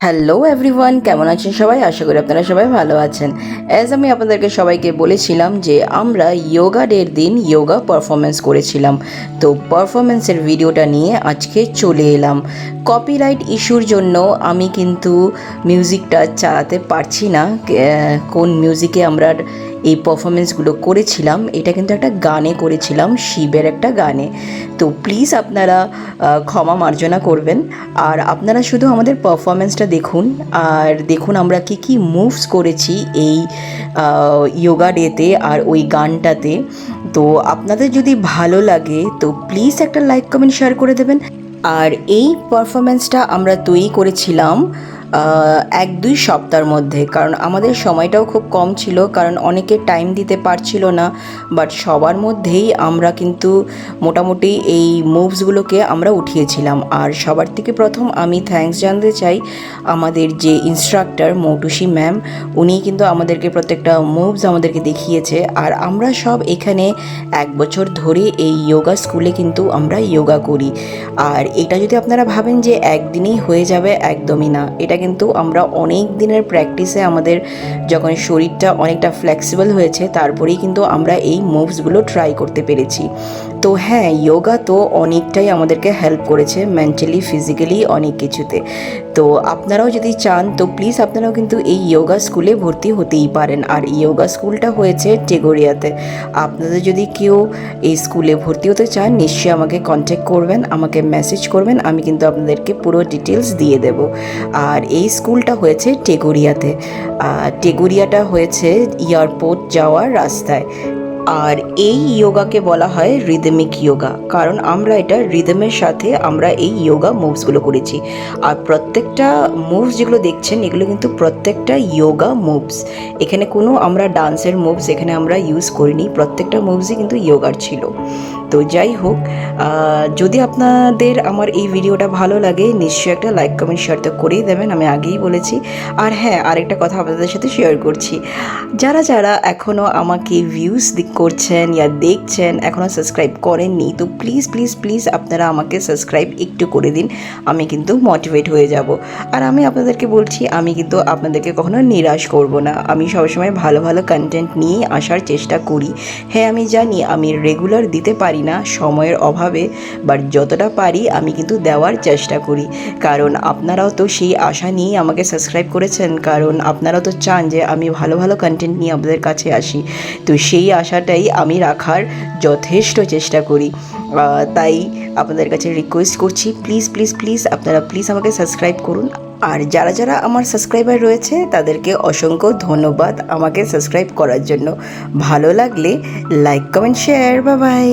Hello everyone, কেমন আছেন সবাই? আশা করি আপনারা সবাই ভালো আছেন। অ্যাজ আমি আপনাদেরকে সবাইকে বলেছিলাম যে আমরা যোগা ডের দিন যোগা পারফরমেন্স করেছিলাম। তো পারফরমেন্সের ভিডিওটা নিয়ে আজকে চলে এলাম। কপিরাইট ইস্যুর জন্য আমি কিন্তু মিউজিকটা চালাতে পারছি না। কোন মিউজিকে আমরা এই পারফরমেন্সগুলো করেছিলাম, এটা কিন্তু একটা গানে করেছিলাম, শিবের একটা গানে। তো প্লিজ আপনারা ক্ষমা মার্জনা করবেন। আর আপনারা শুধু আমাদের পারফরমেন্সটা দেখুন, আর দেখুন আমরা কি কি মুভস করেছি এই যোগা ডেতে আর ওই গানটাতে। তো আপনাদের যদি ভালো লাগে তো প্লিজ একটা লাইক কমেন্ট শেয়ার করে দেবেন। আর এই পারফরমেন্সটা আমরা তৈরি করেছিলাম 1-2 সপ্তাহের মধ্যে, কারণ আমাদের সময়টাও খুব কম ছিল, কারণ অনেকে টাইম দিতে পারছিল না। বাট সবার মধ্যেই আমরা কিন্তু মোটামুটি এই মুভসগুলোকে আমরা উঠিয়েছিলাম। আর সবার থেকে প্রথম আমি থ্যাঙ্কস জানাতে চাই আমাদের যে ইনস্ট্রাক্টর মৌটুসী ম্যাম, উনি কিন্তু আমাদেরকে প্রত্যেকটা মুভস আমাদেরকে দেখিয়েছে। আর আমরা সব এখানে 1 বছর ধরে এই যোগা স্কুলে কিন্তু আমরা যোগা করি। আর এটা যদি আপনারা ভাবেন যে একদিনেই হয়ে যাবে, একদমই না। এটা কিন্তু আমরা অনেক দিনের প্র্যাকটিসে আমাদের যখন শরীরটা অনেকটা ফ্লেক্সিবল হয়েছে, তারপরেই কিন্তু আমরা এই মুভসগুলো ট্রাই করতে পেরেছি। তো হ্যাঁ, যোগা তো অনেকটাই আমাদেরকে হেল্প করেছে মেন্টালি, ফিজিক্যালি, অনেক কিছুতে। তো আপনারাও যদি চান তো প্লিজ আপনারাও কিন্তু এই যোগা স্কুলে ভর্তি হতেই পারেন। আর যোগা স্কুলটা হয়েছে টেগোরিয়াতে। আপনাদের যদি কেউ এই স্কুলে ভর্তি হতে চান, নিশ্চয়ই আমাকে কন্ট্যাক্ট করবেন, আমাকে মেসেজ করবেন, আমি কিন্তু আপনাদেরকে পুরো ডিটেলস দিয়ে দেব। আর এই স্কুলটা হয়েছে টেগোরিয়াতে। টেগোরিয়াটা হয়েছে এয়ারপোর্ট যাওয়ার রাস্তায়। আর এই যোগাকে বলা হয় রিদমিক যোগা, কারণ আমরা এটা রিদমের সাথে আমরা এই যোগা মুভসগুলো করেছি। আর প্রত্যেকটা মুভস যেগুলো দেখছেন এগুলো কিন্তু প্রত্যেকটা যোগা মুভস। এখানে কোনো আমরা ডান্সের মুভস এখানে আমরা ইউজ করিনি, প্রত্যেকটা মুভসই কিন্তু যোগার ছিল। তো যাই হোক, যদি আপনাদের আমার এই ভিডিওটা ভালো লাগে নিশ্চয়ই একটা লাইক কমেন্ট শেয়ার তো করেই দেবেন, আমি আগেই বলেছি। আর হ্যাঁ, আরেকটা কথা আপনাদের সাথে শেয়ার করছি, যারা যারা এখনও আমাকে ভিউজ করছেন ইয়া দেখছেন, এখনও সাবস্ক্রাইব করেননি, তো প্লিজ প্লিজ প্লিজ আপনারা আমাকে সাবস্ক্রাইব একটু করে দিন, আমি কিন্তু মোটিভেট হয়ে যাব। আর আমি আপনাদেরকে বলছি, আমি কিন্তু আপনাদেরকে কখনো নিরাশ করব না, আমি সবসময় ভালো ভালো কন্টেন্ট নিয়ে আসার চেষ্টা করি। হ্যাঁ, আমি জানি আমি রেগুলার দিতে পারি না সময়ের অভাবে, বাট যতটা পারি আমি কিন্তু দেওয়ার চেষ্টা করি। কারণ আপনারাও তো সেই আশা নিয়েই আমাকে সাবস্ক্রাইব করেছেন, কারণ আপনারাও তো চান যে আমি ভালো ভালো কন্টেন্ট নিয়ে আপনাদের কাছে আসি। তো সেই আশাটাই আমি রাখার যথেষ্ট চেষ্টা করি। তাই আপনাদের কাছে রিকোয়েস্ট করছি, প্লিজ প্লিজ প্লিজ আপনারা প্লিজ আমাকে সাবস্ক্রাইব করুন। আর যারা যারা আমার সাবস্ক্রাইবার রয়েছে তাদেরকে অসংখ্য ধন্যবাদ আমাকে সাবস্ক্রাইব করার জন্য। ভালো লাগলে like comment share, bye bye.